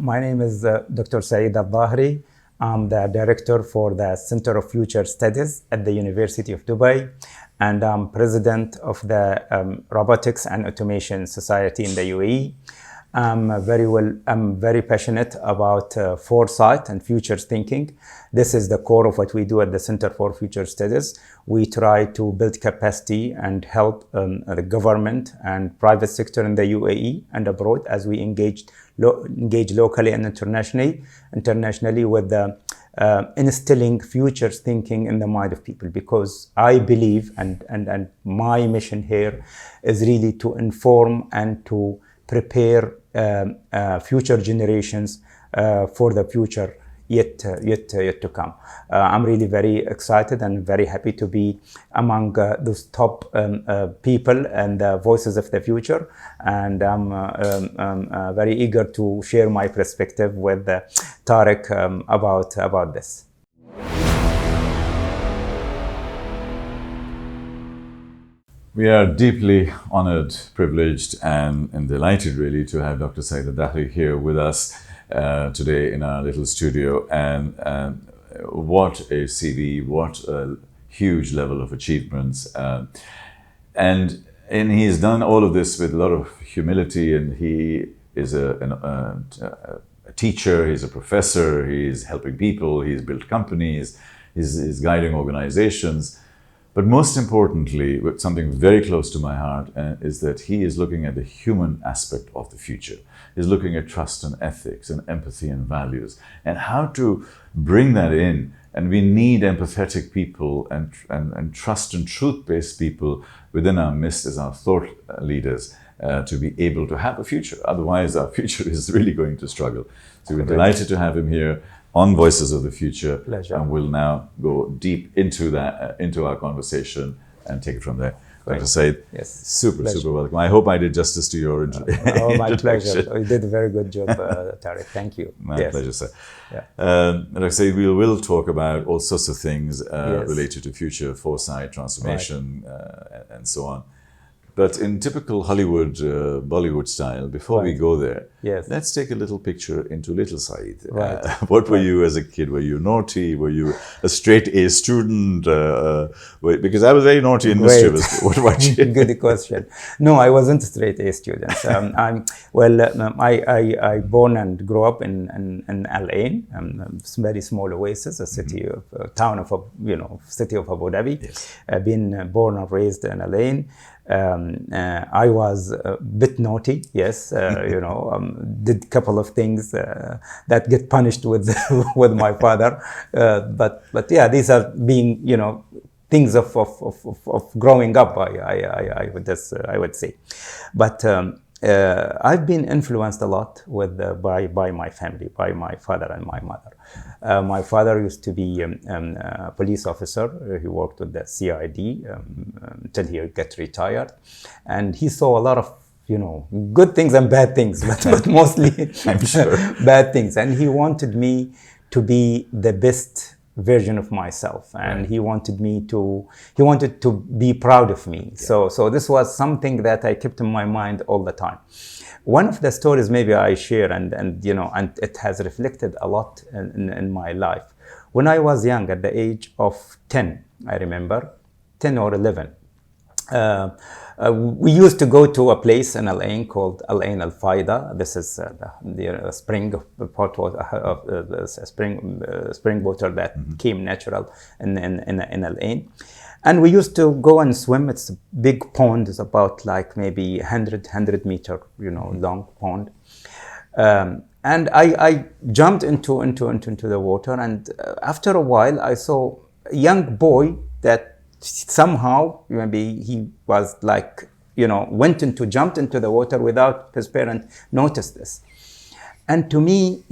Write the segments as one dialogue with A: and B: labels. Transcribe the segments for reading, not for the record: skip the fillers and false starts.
A: My name is Dr. Saeed Al Dhaheri. I'm the director for the Center of Future Studies at the University of Dubai, and I'm president of the Robotics and Automation Society in the UAE. I'm very passionate about foresight and future thinking. This is the core of what we do at the Center for Future Studies. We try to build capacity and help the government and private sector in the UAE and abroad as we engage locally and internationally with the instilling future thinking in the mind of people, because I believe and my mission here is really to inform and to prepare future generations for the future yet to come. I'm really very excited and very happy to be among those top people and voices of the future, and I'm very eager to share my perspective with Tariq about this.
B: We are deeply honored, privileged, and delighted really to have Dr. Saeed Al Dhaheri here with us today in our little studio. And what a CV, what a huge level of achievements. And he's done all of this with a lot of humility, and he is a teacher, he's a professor, he's helping people, he's built companies, he's guiding organizations. But most importantly, something very close to my heart is that he is looking at the human aspect of the future. He's looking at trust and ethics and empathy and values and how to bring that in. And we need empathetic people and trust and truth-based people within our midst as our thought leaders to be able to have a future. Otherwise, our future is really going to struggle. So we're delighted to have him here on Voices of the Future.
A: Pleasure.
B: And we'll now go deep into that, into our conversation and take it from there. Dr. Saeed,
A: yes,
B: super
A: pleasure.
B: welcome. I hope I did justice to your
A: Oh, my pleasure. You did a very good job, Tariq. Thank you.
B: My pleasure, sir.
A: Yeah.
B: Like I say, we will talk about all sorts of things related to future foresight, transformation, and so on. But in typical Hollywood, Bollywood style, before we go there, let's take a little picture into little Saeed. What were you as a kid? Were you naughty? Were you a straight A student? Because I was very naughty and mischievous. What about you?
A: Good question. No, I wasn't a straight A student. I born and grew up in Al Ain, very small oasis, a city of town of city of Abu Dhabi.
B: Yes.
A: Been born and raised in Al Ain. I was a bit naughty, yes. Did a couple of things that get punished with with my father. But yeah, these are being things of growing up. I would say, but I've been influenced a lot by my family, by my father and my mother. My father used to be a police officer. He worked with the CID until he got retired, and he saw a lot of good things and bad things, but mostly
B: I'm sure
A: bad things. And he wanted me to be the best version of myself, and he wanted to be proud of me. So this was something that I kept in my mind all the time. One of the stories maybe I share, and it has reflected a lot in my life. When I was young, at the age of 10, I remember 10 or 11. We used to go to a place in Al Ain called Al Ain Al Faida. This is the spring pot water, spring water that came natural in Al Ain. And we used to go and swim. It's a big pond. It's about like maybe 100 meter, long pond. And I jumped into the water. And after a while, I saw a young boy that somehow maybe he was like, jumped into the water without his parent noticed this. And to me,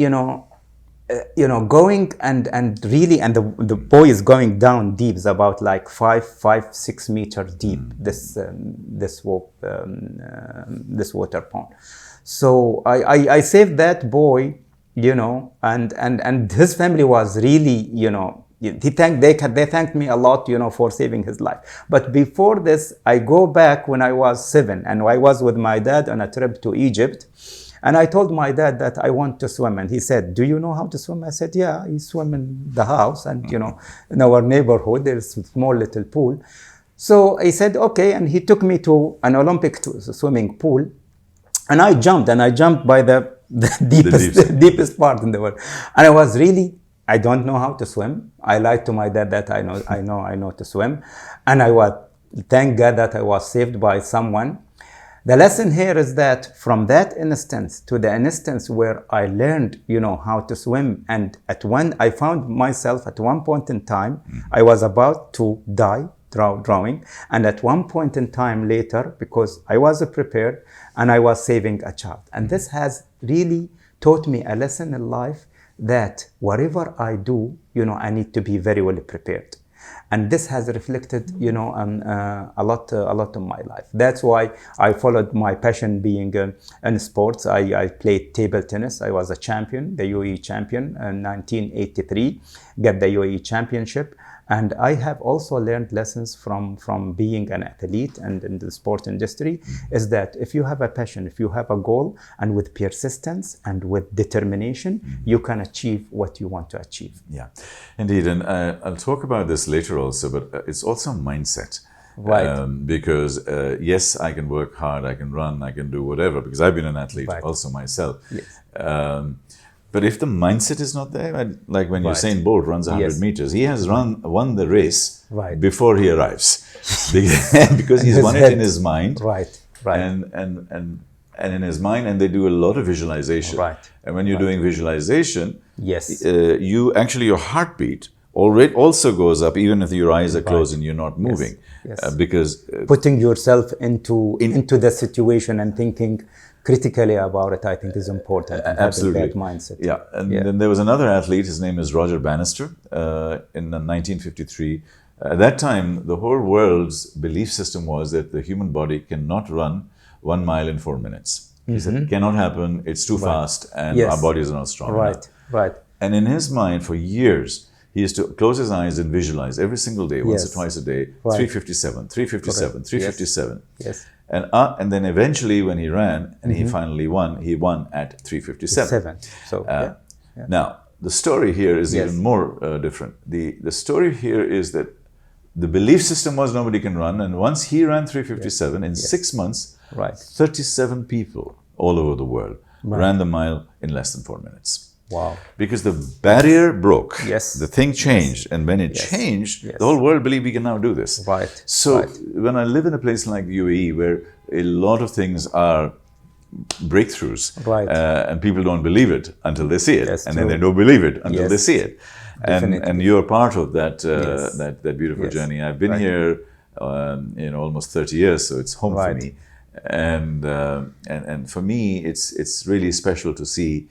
A: going and really, and the boy is going down deep, is about like 6 meters deep, this water pond. So I saved that boy, and his family was really, they thanked me a lot, for saving his life. But before this, I go back when I was 7, and I was with my dad on a trip to Egypt. And I told my dad that I want to swim. And he said, do you know how to swim? I said, yeah, I swim in the house. And, in our neighborhood, there's a small little pool. So he said, okay. And he took me to an Olympic swimming pool. And I jumped by the deepest part in the world. And I don't know how to swim. I lied to my dad that I know to swim. And thank God that I was saved by someone. The lesson here is that from that instance to the instance where I learned, how to swim, and I found myself at one point in time, I was about to die drowning, and at one point in time later, because I was prepared and I was saving a child. And this has really taught me a lesson in life that whatever I do, I need to be very well prepared. And this has reflected, a lot in my life. That's why I followed my passion being in sports. I played table tennis. I was a champion, the UAE champion in 1983, got the UAE championship. And I have also learned lessons from being an athlete and in the sport industry, is that if you have a passion, if you have a goal, and with persistence and with determination, you can achieve what you want to achieve.
B: Yeah, indeed. And I'll talk about this later also, but it's also mindset.
A: Right.
B: Because yes, I can work hard, I can run, I can do whatever, because I've been an athlete also myself.
A: Yes.
B: But if the mindset is not there, like when Usain Bolt runs 100 meters, he has won the race before he arrives, because he's won it in his mind.
A: Right.
B: And in his mind, and they do a lot of visualization.
A: Right.
B: And when you're doing visualization,
A: yes,
B: your heartbeat already also goes up, even if your eyes are closed and you're not moving.
A: Yes.
B: Because
A: putting yourself into the situation and thinking critically about it, I think, is important.
B: Absolutely.
A: Having that mindset.
B: Yeah. And then there was another athlete, his name is Roger Bannister, in 1953. At that time, the whole world's belief system was that the human body cannot run 1 mile in 4 minutes. He said, it cannot happen, it's too fast, and our bodies are not strong enough.
A: Right.
B: And in his mind, for years, he used to close his eyes and visualize every single day, once or twice a day, 357, 357, 357.
A: Yes.
B: And then eventually when he ran and he finally won, he won at 357.
A: So,
B: Now, the story here is even more different. The story here is that the belief system was nobody can run. And once he ran 357, in 6 months, 37 people all over the world ran the mile in less than 4 minutes.
A: Wow.
B: Because the barrier broke.
A: Yes.
B: The thing changed. And when it changed, the whole world believed we can now do this.
A: Right.
B: So when I live in a place like UAE, where a lot of things are breakthroughs, and people don't believe it until they see it, and then they don't believe it until they see it. And you're part of that that beautiful journey. I've been here almost 30 years, so it's home for me. And for me, it's really special to see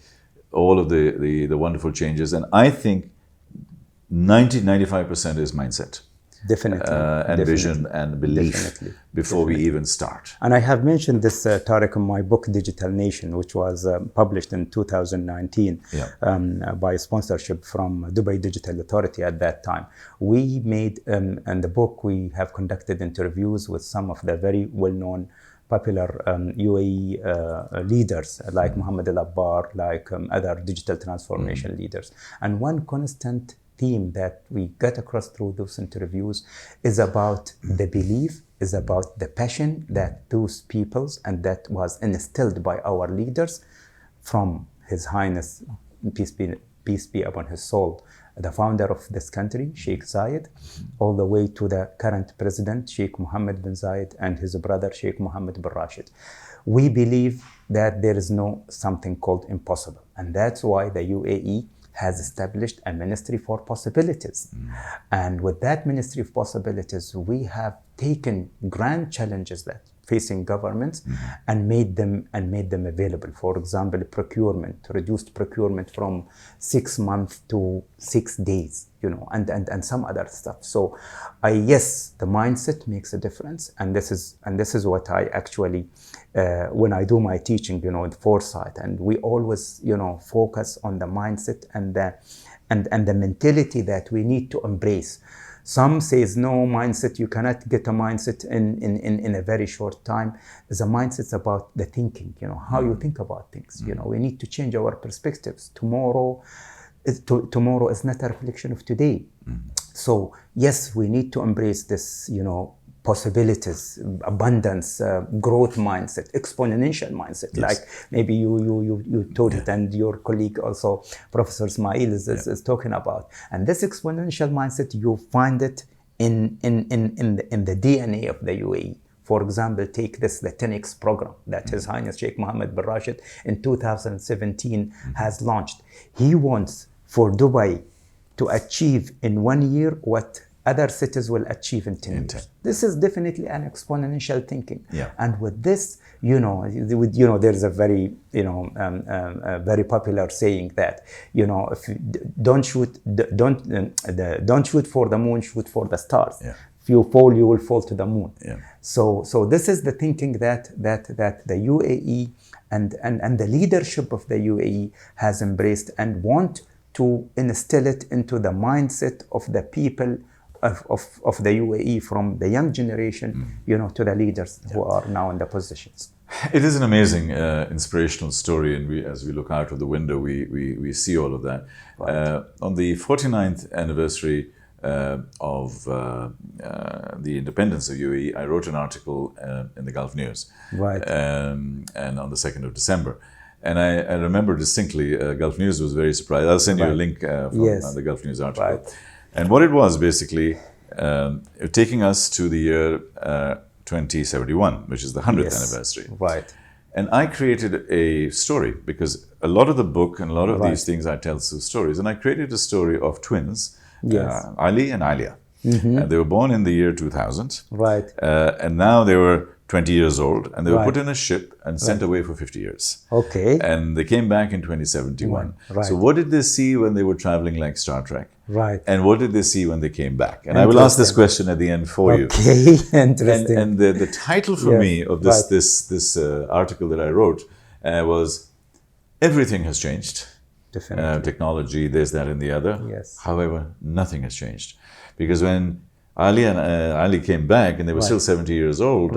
B: all of the wonderful changes. And I think 95% is mindset.
A: Definitely.
B: And vision and belief before we even start.
A: And I have mentioned this, Tariq, in my book, Digital Nation, which was published in 2019 by sponsorship from Dubai Digital Authority at that time. We made, in the book, we have conducted interviews with some of the very well-known popular UAE leaders like Mohammed Al-Abbar, like other digital transformation leaders. And one constant theme that we get across through those interviews is about the belief, is about the passion that those peoples, and that was instilled by our leaders, from His Highness, peace be upon his soul, the founder of this country, Sheikh Zayed, all the way to the current president, Sheikh Mohammed bin Zayed, and his brother, Sheikh Mohammed bin Rashid. We believe that there is no something called impossible. And that's why the UAE has established a Ministry for Possibilities. And with that Ministry of Possibilities, we have taken grand challenges that facing governments and made them available. For example, procurement, reduced procurement from 6 months to 6 days, and some other stuff. So yes, the mindset makes a difference, and this is what I actually when I do my teaching, with foresight, and we always focus on the mindset and the mentality that we need to embrace. Some says no mindset, you cannot get a mindset in a very short time. The mindset's about the thinking, how you think about things. We need to change our perspectives. Tomorrow is not a reflection of today. So yes, we need to embrace this, possibilities, abundance, growth mindset, exponential mindset. Yes. Like maybe you taught it, and your colleague also, Professor Ismail, is talking about. And this exponential mindset, you find it in the DNA of the UAE. For example, take the 10X program that His Highness Sheikh Mohammed bin Rashid in 2017 has launched. He wants for Dubai to achieve in 1 year what other cities will achieve in 10 years. This is definitely an exponential thinking. Yeah. And with this, there's a very, very popular saying that, if you don't shoot for the moon, shoot for the stars. Yeah. If you fall, you will fall to the moon. Yeah. So this is the thinking that the UAE and the leadership of the UAE has embraced and want to instill it into the mindset of the people of the UAE, from the young generation, to the leaders who are now in the positions.
B: It is an amazing, inspirational story, and as we look out of the window, we see all of that. Right. On the 49th anniversary of the independence of UAE, I wrote an article in the Gulf News, right, and on the 2nd of December. And I remember distinctly, Gulf News was very surprised. I'll send you a link from the Gulf News article. Right. And what it was basically, taking us to the year 2071, which is the 100th anniversary. Right. And I created a story, because a lot of the book and a lot of these things I tell through stories. And I created a story of twins, Ali and Alia. And they were born in the year 2000. Right. And now they were 20 years old, and they were put in a ship and sent away for 50 years. Okay. And they came back in 2071. Right. So what did they see when they were traveling like Star Trek? Right. And what did they see when they came back? And I will ask this question at the end for you. Okay, interesting. And the title for me of this article that I wrote was, Everything has changed. Definitely. Technology, this, that, and the other. Yes. However, nothing has changed. Because when Ali came back, and they were still 70 years old,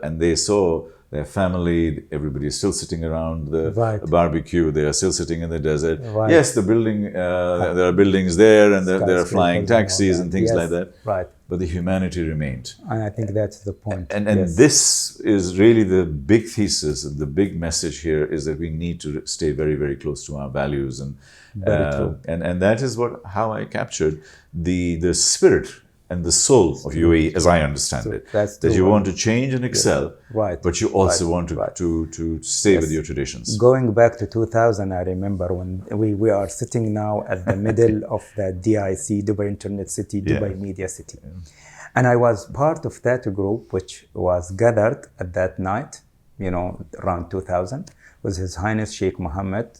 B: and they saw their family, everybody is still sitting around the barbecue, they are still sitting in the desert. Right. Yes, the building, there are buildings there, and there are flying taxis and things like that. Right. But the humanity remained. And I think that's the point. And this is really the big thesis, and the big message here is that we need to stay very, very close to our values. And that is how I captured the spirit and the soul of UAE, as I understand it. That you want to change and excel, but you also want to stay with your traditions.
A: Going back to 2000, I remember when we are sitting now at the middle of the DIC, Dubai Internet City, Dubai Media City. And I was part of that group, which was gathered at that night, around 2000, with His Highness Sheikh Mohammed,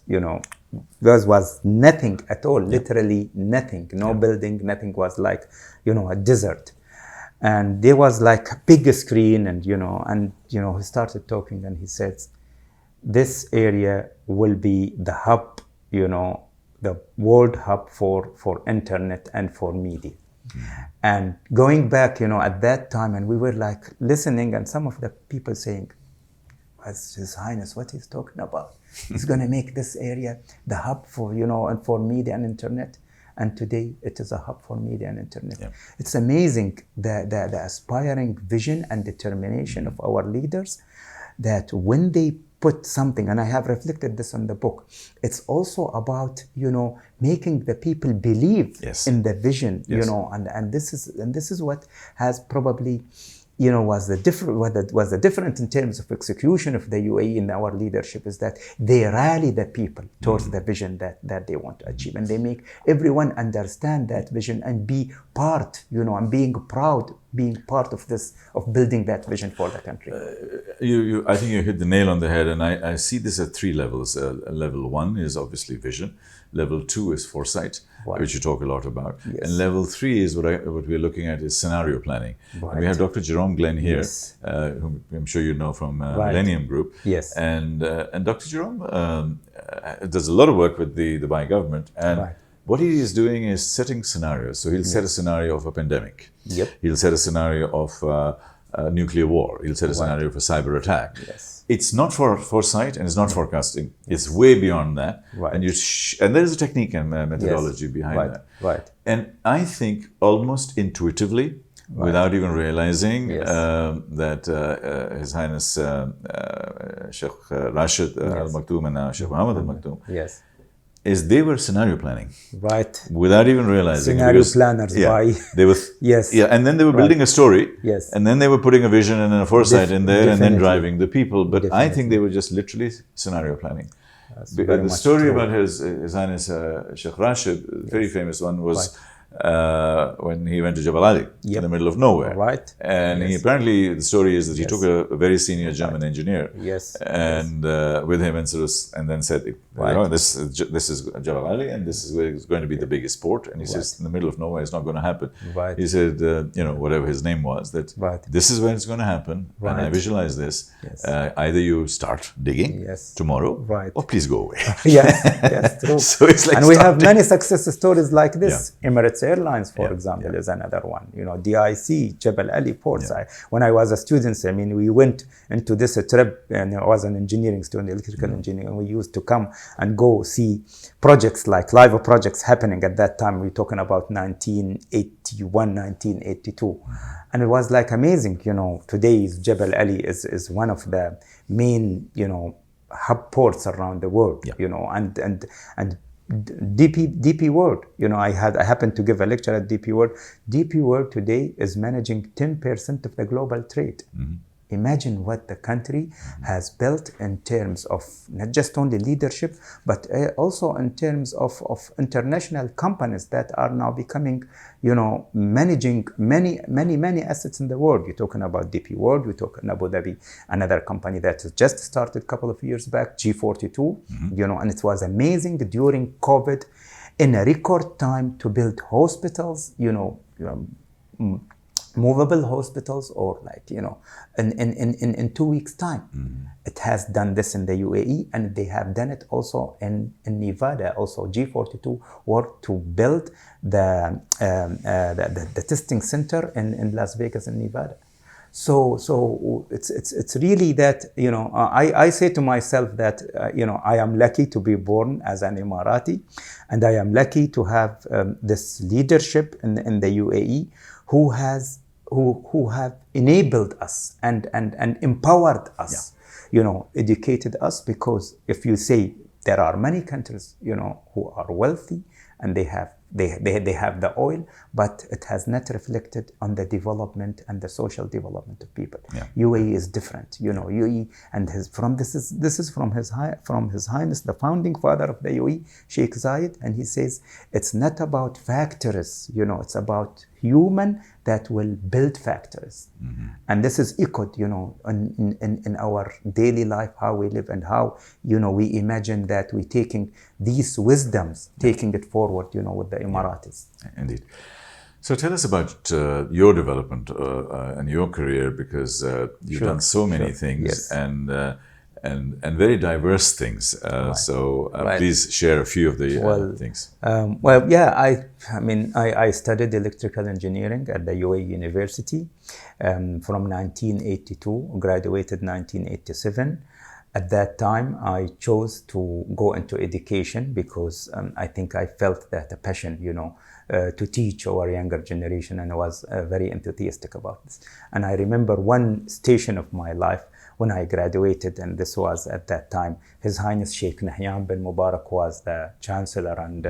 A: there was nothing at all, literally nothing, no building, nothing, was like, a desert. And there was like a big screen, and, he started talking, and he said, this area will be the hub, the world hub for internet and for media. And going back, at that time, and we were like listening, and some of the people saying, His Highness, what he's talking about? He's going to make this area the hub for, and for media and internet. And today it is a hub for media and internet. Yeah. It's amazing the aspiring vision and determination of our leaders, that when they put something, and I have reflected this in the book, it's also about, making the people believe in the vision, and this is what has probably, was the different in terms of execution of the UAE in our leadership, is that they rally the people towards the vision that they want to achieve, and they make everyone understand that vision and be part, and being proud, being part of this, of building that vision for the country.
B: I think you hit the nail on the head, and I see this at 3 levels. Level 1 is obviously vision. Level 2 is foresight, which you talk a lot about. Yes. And level 3 is what we're looking at is scenario planning. Right. And we have Dr. Jerome Glenn here, whom I'm sure you know from Millennium Group. Yes. And Dr. Jerome does a lot of work with the Dubai government. And what he is doing is setting scenarios. So he'll set a scenario of a pandemic.
A: Yep.
B: He'll set a scenario of a nuclear war. He'll set a scenario for cyber attack.
A: Yes.
B: It's not for foresight and it's not forecasting. It's way beyond that.
A: Right.
B: And and there is a technique and methodology behind that.
A: Right.
B: And I think almost intuitively, without even realizing that His Highness Sheikh Rashid Al Maktoum and Sheikh Mohammed Al Maktoum,
A: yes,
B: is they were scenario planning,
A: right,
B: without even realizing.
A: Scenario planners,
B: they were,
A: yes,
B: and then they were building a story,
A: yes,
B: and then they were putting a vision and a foresight in there, and then driving the people. But
A: Definitely.
B: I think they were just literally scenario planning.
A: The
B: story about His Highness Sheikh Rashid, the very famous one, was when he went to Jabal Ali in the middle of nowhere.
A: Right.
B: And he apparently, the story is that he took a very senior German engineer and with him and then said, this is Jabal Ali and this is where it's going to be the biggest port. And he says, in the middle of nowhere, it's not going to happen.
A: Right.
B: He said, whatever his name was, that this is when it's going to happen. And I visualize this.
A: Yes.
B: Either you start digging tomorrow or please go away.
A: Yes, true.
B: So it's like,
A: and we have many success stories like this.
B: Yeah.
A: Emirates Airlines, for example, is another one. DIC, Jebel Ali ports. When I was a student, we went into this trip, and I was an engineering student, electrical engineering, and we used to come and go see projects like live projects happening at that time. We're talking about 1981, 1982. And it was like amazing, today's Jebel Ali is one of the main, hub ports around the world, and DP World, I happened to give a lecture at DP World. DP World today is managing 10% of the global trade. Mm-hmm. Imagine what the country has built in terms of not just only leadership, but also in terms of international companies that are now becoming, managing many assets in the world. You're talking about DP World, you're talking Abu Dhabi, another company that has just started a couple of years back, G42, and it was amazing during COVID, in a record time to build hospitals, movable hospitals, or in 2 weeks time. It has done this in the UAE, and they have done it also in Nevada. Also G42 worked to build the testing center in Las Vegas in Nevada. So it's really that, I say to myself that I am lucky to be born as an Emirati, and I am lucky to have this leadership in the UAE who have enabled us and empowered us, educated us. Because if you say there are many countries, who are wealthy and they have the oil, but it has not reflected on the development and the social development of people. UAE is different, UAE, and this is from His Highness, the founding father of the UAE, Sheikh Zayed, and he says it's not about factories, it's about human that will build factories. And this is echoed, in our daily life, how we live and how, we imagine that we're taking these wisdoms, taking it forward, with the Emiratis.
B: Indeed. So tell us about your development and your career, because you've done so many things and very diverse things. So please share a few of the things. I studied electrical engineering at the UAE University from 1982, graduated 1987. At that time, I chose to go into education because I think I felt that a passion, to teach our younger generation, and I was very enthusiastic about this. And I remember one station of my life when I graduated, and this was at that time, His Highness Sheikh Nahyan bin Mubarak was the chancellor and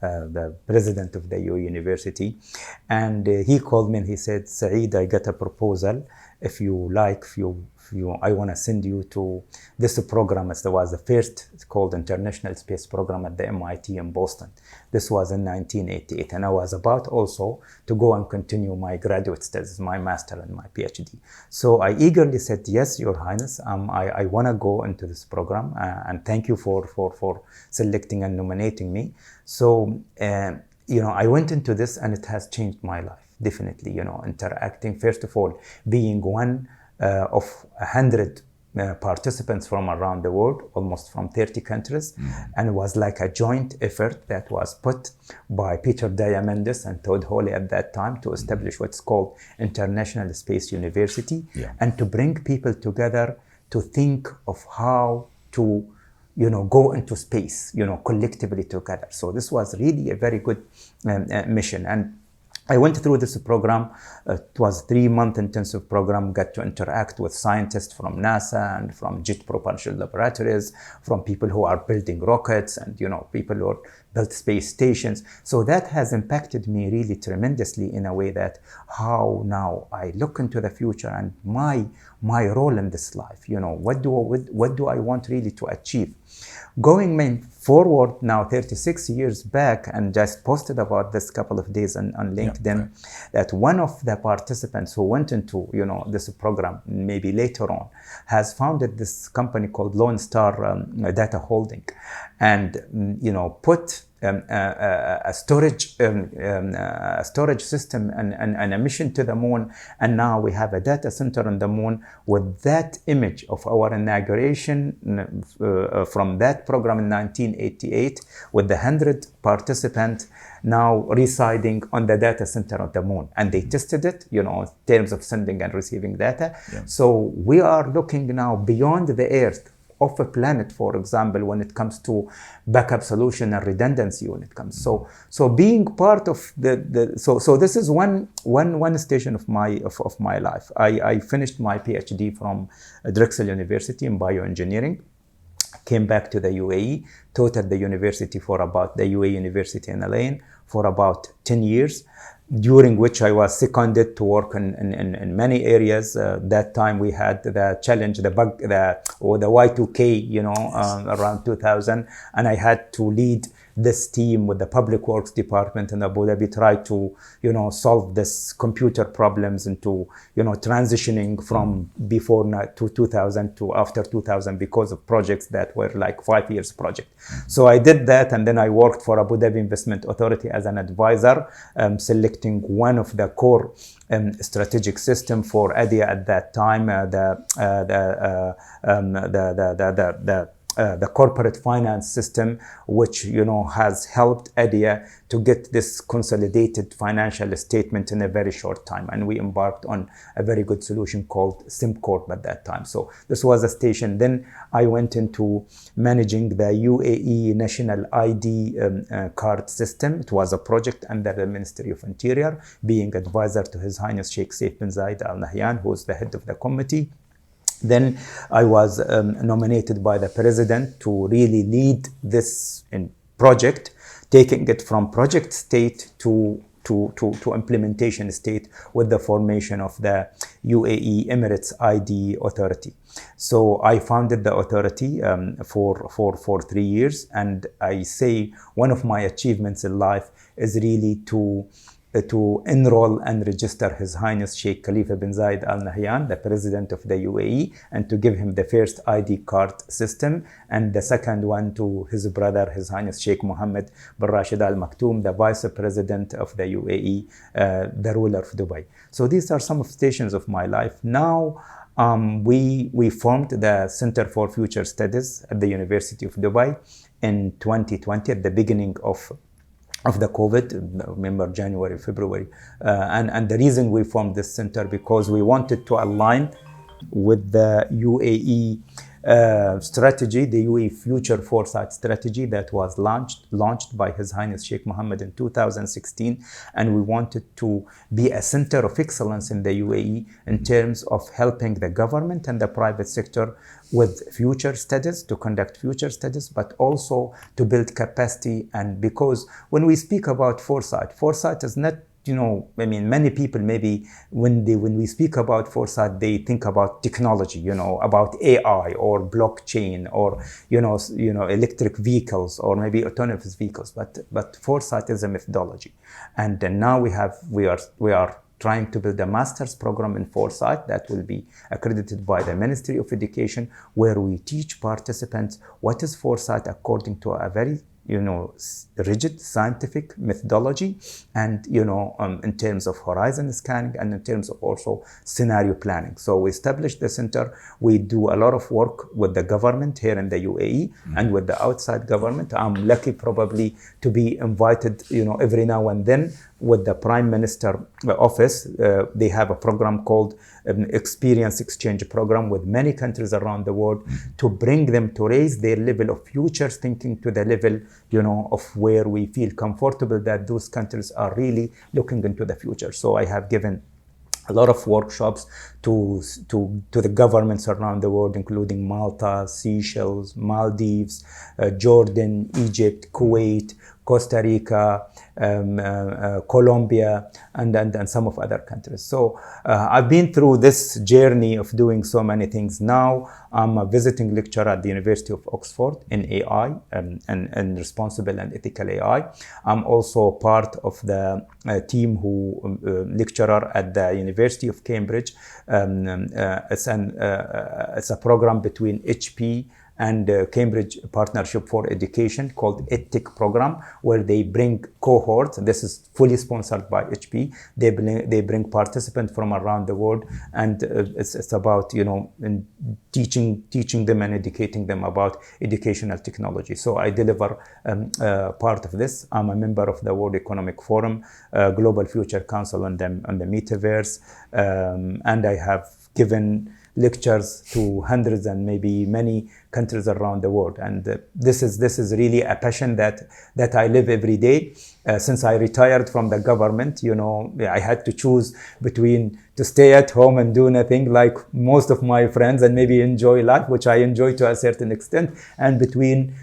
B: the president of the UAE University. And he called me and he said, "Saeed, I got a proposal. If you like, I want to send you to this program." It was the first, it's called International Space Program at the MIT in Boston. This was in 1988. And I was about also to go and continue my graduate studies, my master and my PhD. So I eagerly said, "Yes, Your Highness, I want to go into this program, and thank you for selecting and nominating me." So, I went into this, and it has changed my life. Definitely, interacting, first of all, being one of 100
A: participants from around the world, almost from 30 countries, and it was like a joint effort that was put by Peter Diamandis and Todd Hawley at that time to establish what's called International Space University, and to bring people together to think of how to go into space, collectively together. So this was really a very good mission. And I went through this program. It was a 3-month intensive program, got to interact with scientists from NASA and from jet propulsion laboratories, from people who are building rockets and, people who built space stations. So that has impacted me really tremendously in a way that how now I look into the future and my role in this life, what do I want really to achieve? Going forward now 36 years back, and just posted about this couple of days on LinkedIn, that one of the participants who went into this program maybe later on has founded this company called Lone Star Data Holding, and put a storage system and a mission to the moon, and now we have a data center on the moon with that image of our inauguration from that program in 1988, with the 100 participants now residing on the data center of the moon, and they tested it, in terms of sending and receiving data. So we are looking now beyond the Earth of a planet, for example, when it comes to backup solution and redundancy when it comes. So being part of so this is one station of my life. I finished my PhD from Drexel University in bioengineering, came back to the UAE, taught at the university the UAE University in Al Ain for about 10 years, during which I was seconded to work in many areas. That time we had the challenge, the Y2K, around 2000, and I had to lead this team with the public works department in Abu Dhabi, try to solve this computer problems into transitioning from before to 2000 to after 2000, because of projects that were like 5 years project. So I did that, and then I worked for Abu Dhabi Investment Authority as an advisor, selecting one of the core strategic system for ADIA at that time, the corporate finance system, which has helped ADIA to get this consolidated financial statement in a very short time, and we embarked on a very good solution called SimCorp at that time. So this was a station. Then I went into managing the UAE National ID card system. It was a project under the Ministry of Interior, being advisor to His Highness Sheikh Saeed bin Zayed Al Nahyan, who is the head of the committee. Then I was nominated by the president to really lead this project, taking it from project state to implementation state with the formation of the UAE Emirates ID Authority. So I founded the authority for 3 years, and I say one of my achievements in life is really to enroll and register His Highness Sheikh Khalifa bin Zayed Al Nahyan, the president of the UAE, and to give him the first ID card system, and the second one to his brother, His Highness Sheikh Mohammed bin Rashid Al Maktoum, the vice president of the UAE, the ruler of Dubai. So these are some of the stations of my life. Now, we formed the Center for Future Studies at the University of Dubai in 2020, at the beginning of the COVID, remember January, February. And the reason we formed this center, because we wanted to align with the UAE strategy, the UAE Future Foresight strategy that was launched by His Highness Sheikh Mohammed in 2016. And we wanted to be a center of excellence in the UAE in terms of helping the government and the private sector with future studies, to conduct future studies, but also to build capacity. And because when we speak about foresight is not, many people maybe when we speak about foresight, they think about technology, about AI or blockchain or, electric vehicles or maybe autonomous vehicles. But foresight is a methodology. And then now we are trying to build a master's program in foresight that will be accredited by the Ministry of Education, where we teach participants what is foresight according to a very rigid scientific methodology, and in terms of horizon scanning, and in terms of also scenario planning. So we established the center. We do a lot of work with the government here in the UAE and with the outside government. I'm lucky probably to be invited every now and then with the Prime Minister office. They have a program called Experience Exchange Program with many countries around the world to bring them to raise their level of futures thinking to the level of where we feel comfortable that those countries are really looking into the future. So I have given a lot of workshops to the governments around the world, including Malta, Seychelles, Maldives, Jordan, Egypt, Kuwait, Costa Rica, Colombia, and some of other countries. So I've been through this journey of doing so many things. Now I'm a visiting lecturer at the University of Oxford in AI and responsible and ethical AI. I'm also part of the team who lecturer at the University of Cambridge. It's a program between HP and Cambridge Partnership for Education called EdTech program, where they bring cohorts. This is fully sponsored by HP. They bring participants from around the world, and it's about teaching them and educating them about educational technology. So I deliver part of this. I'm a member of the World Economic Forum, Global Future Council on the Metaverse, and I have given lectures to hundreds and maybe many countries around the world, and this is really a passion that I live every day. Since I retired from the government, I had to choose between to stay at home and do nothing like most of my friends and maybe enjoy life, which I enjoy to a certain extent, and between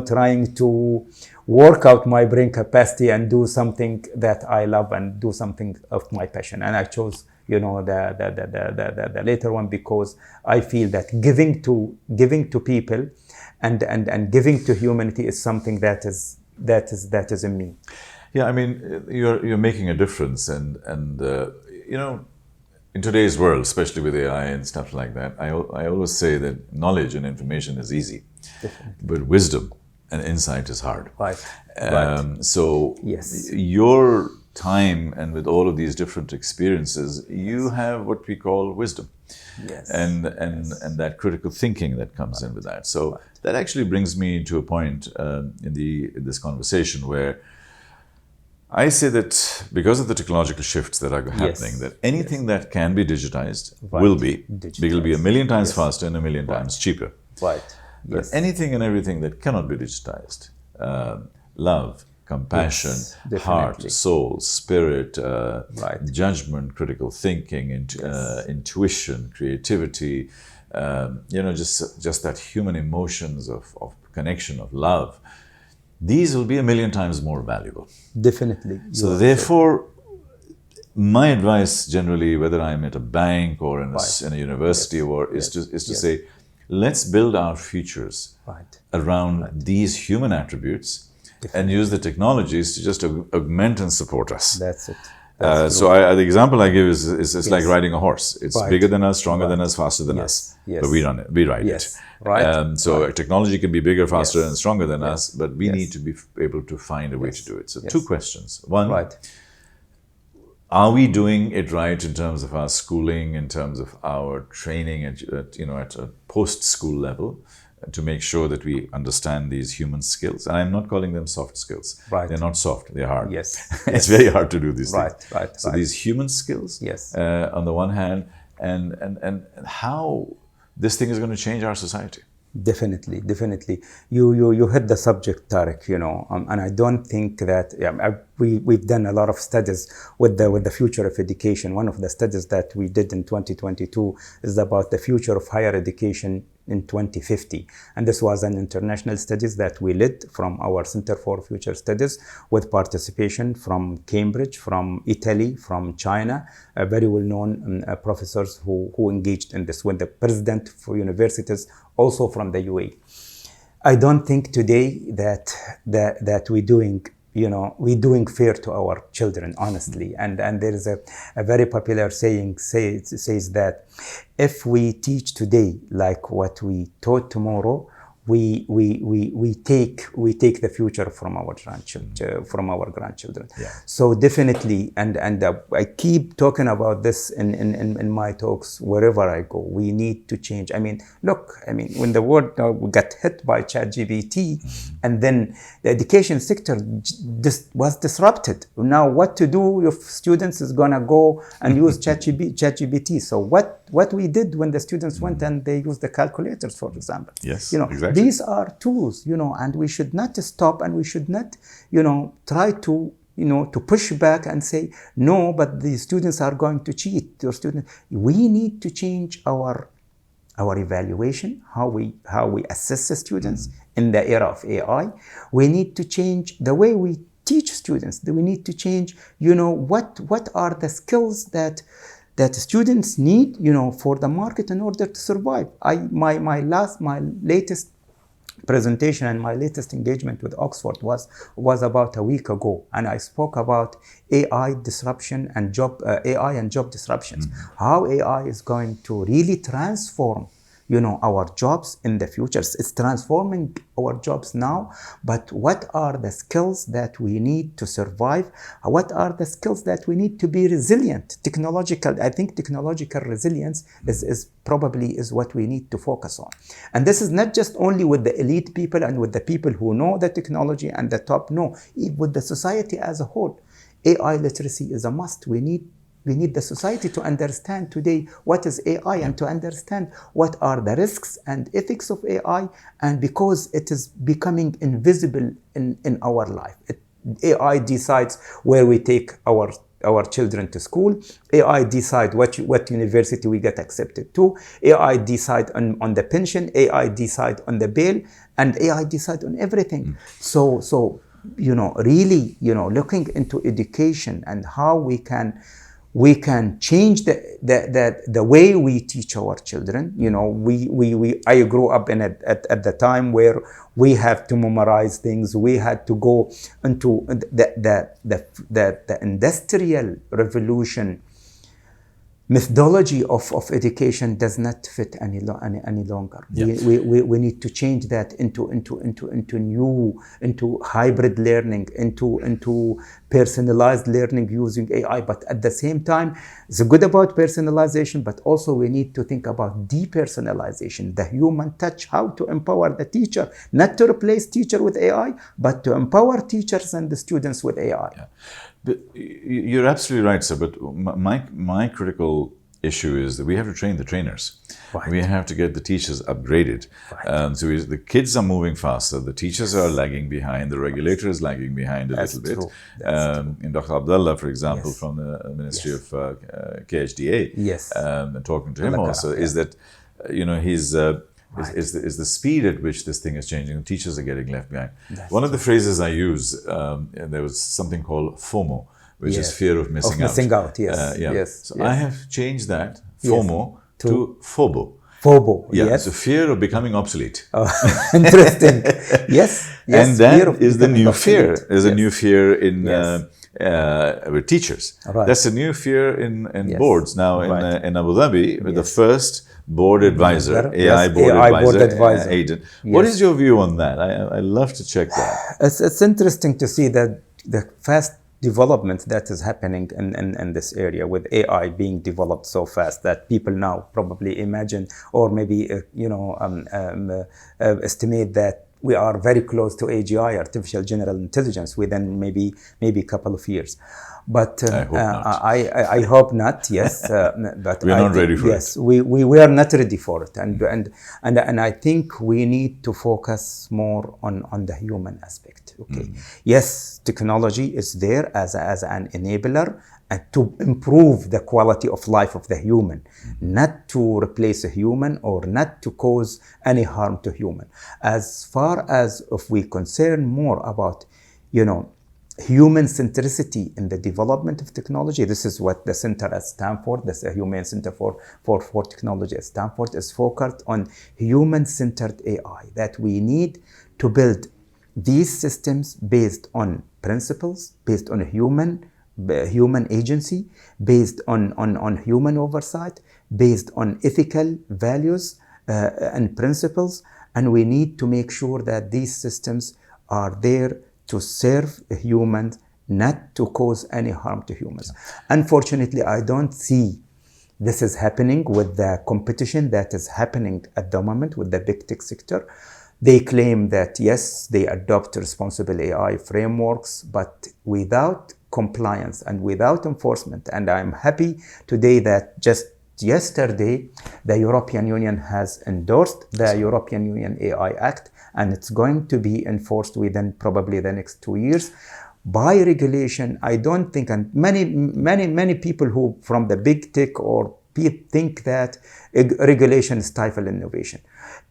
A: trying to work out my brain capacity and do something that I love and do something of my passion. And I chose the later one, because I feel that giving to people and giving to humanity is something that is in me.
B: Yeah, I mean, you're making a difference, and in today's world, especially with AI and stuff like that, I always say that knowledge and information is easy,
A: Definitely.
B: but wisdom and insight is hard.
A: Right.
B: So
A: Yes.
B: your time and with all of these different experiences, you have what we call wisdom.
A: Yes.
B: And that critical thinking that comes in with that. So that actually brings me to a point in this conversation where I say that because of the technological shifts that are happening, that anything that can be digitized will be. It'll be a million times faster and a million times cheaper.
A: Right.
B: But anything and everything that cannot be digitized, love, compassion, heart, soul, spirit, judgment, critical thinking, intuition, creativity, just that human emotions of connection, of love, these will be a million times more valuable.
A: Definitely.
B: So therefore, my advice generally, whether I'm at a bank or in a university, is to say, let's build our futures around these human attributes and use the technologies to just augment and support us.
A: That's it.
B: So the example I give is like riding a horse. It's bigger than us, stronger than us, faster than us. But we ride it. So technology can be bigger, faster, and stronger than us, but we need to be able to find a way to do it. So two questions. One, are we doing it right in terms of our schooling, in terms of our training at a post-school level, to make sure that we understand these human skills? And I'm not calling them soft skills. They're not soft, they're hard. It's very hard to do these things. So these human skills, on the one hand, and how this thing is going to change our society.
A: Definitely. You hit the subject, Tariq, and I don't think that we've done a lot of studies with the future of education. One of the studies that we did in 2022 is about the future of higher education in 2050. And this was an international studies that we led from our Center for Future Studies, with participation from Cambridge, from Italy, from China, very well-known professors who engaged in this, with the president for universities also from the UAE. I don't think today that we're doing fair to our children, honestly. And there is a very popular saying says that if we teach today like what we taught tomorrow, we take the future from our grandchildren.
B: Yeah.
A: So definitely, and I keep talking about this in my talks wherever I go. We need to change. I mean, look, I mean, when the world got hit by ChatGPT, and then the education sector was disrupted. Now, what to do if students is gonna go and use ChatGPT? So what we did when the students went and they used the calculators, for example.
B: Yes,
A: you know,
B: exactly.
A: These are tools, you know, and we should not stop, and we should not, you know, try to, you know, to push back and say, no, but the students are going to cheat. Your students, we need to change our evaluation, how we assess the students in the era of AI. We need to change the way we teach students. We need to change, you know, what are the skills that students need, you know, for the market in order to survive. My latest presentation and my latest engagement with Oxford was about a week ago, and I spoke about AI disruption and AI and job disruptions. How AI is going to really transform, you know, our jobs in the future. It's transforming our jobs now, but what are the skills that we need to survive? What are the skills that we need to be resilient? I think technological resilience is probably what we need to focus on. And this is not just only with the elite people and with the people who know the technology and the top, no, with the society as a whole. AI literacy is a must. We need the society to understand today what is AI and to understand what are the risks and ethics of AI, and because it is becoming invisible in our life. AI decides where we take our children to school. AI decide what university we get accepted to. AI decide on the pension. AI decide on the bail, and AI decide on everything. So you know, really, you know, looking into education and how we can change the way we teach our children. You know, I grew up at the time where we have to memorize things. We had to go into the industrial revolution. Methodology of education does not fit any longer.
B: Yeah.
A: We need to change that into hybrid learning, into personalized learning using AI. But at the same time, it's good about personalization, but also we need to think about depersonalization, the human touch, how to empower the teacher, not to replace teacher with AI, but to empower teachers and the students with AI.
B: Yeah. But you're absolutely right, sir. But my critical issue is that we have to train the trainers.
A: Right.
B: We have to get the teachers upgraded.
A: Right.
B: So the kids are moving faster. The teachers are lagging behind. The regulator is lagging behind a little bit. In Dr. Abdullah, for example,
A: Yes.
B: from the Ministry of KHDA,
A: Yes.
B: And talking to him also, is that, you know, he's... Is the speed at which this thing is changing. The teachers are getting left behind. One of the phrases I use, and there was something called FOMO, which is fear of missing out.
A: Yes. Yes.
B: So I have changed that FOMO to FOBO.
A: FOBO.
B: Yeah,
A: Yes.
B: so fear of becoming obsolete.
A: Interesting. Yes.
B: And that is the new fear.
A: obsolete.
B: There's a new fear in
A: Yes.
B: With teachers.
A: Right.
B: That's a new fear in boards now in Abu Dhabi with the
A: Yes.
B: first board advisor,
A: Yes,
B: AI board advisor, Aiden.
A: Yes.
B: What is your view on that? I love to check that.
A: It's interesting to see that the fast development that is happening in this area, with AI being developed so fast that people now probably imagine, or maybe estimate that we are very close to AGI, artificial general intelligence, within maybe a couple of years. But
B: I hope not.
A: I hope not. Yes, but
B: we're not ready for it.
A: Yes, we are not ready for it, and I think we need to focus more on the human aspect. Okay, yes, technology is there as an enabler and to improve the quality of life of the human, not to replace a human or not to cause any harm to human. As far as if we concern more about, human centricity in the development of technology, this is what the center at Stanford, the Humane Center for Technology at Stanford, is focused on human-centered AI, that we need to build these systems based on principles, based on human agency, based on human oversight, based on ethical values and principles, And we need to make sure that these systems are there to serve humans, not to cause any harm to humans. Unfortunately, I don't see this is happening with the competition that is happening at the moment with the big tech sector. They claim that, yes, they adopt responsible AI frameworks, but without compliance and without enforcement. And I'm happy today that just yesterday, the European Union has endorsed the European Union AI Act, and it's going to be enforced within probably the next 2 years. By regulation, I don't think, and many people who from the big tech or think that regulation stifle innovation.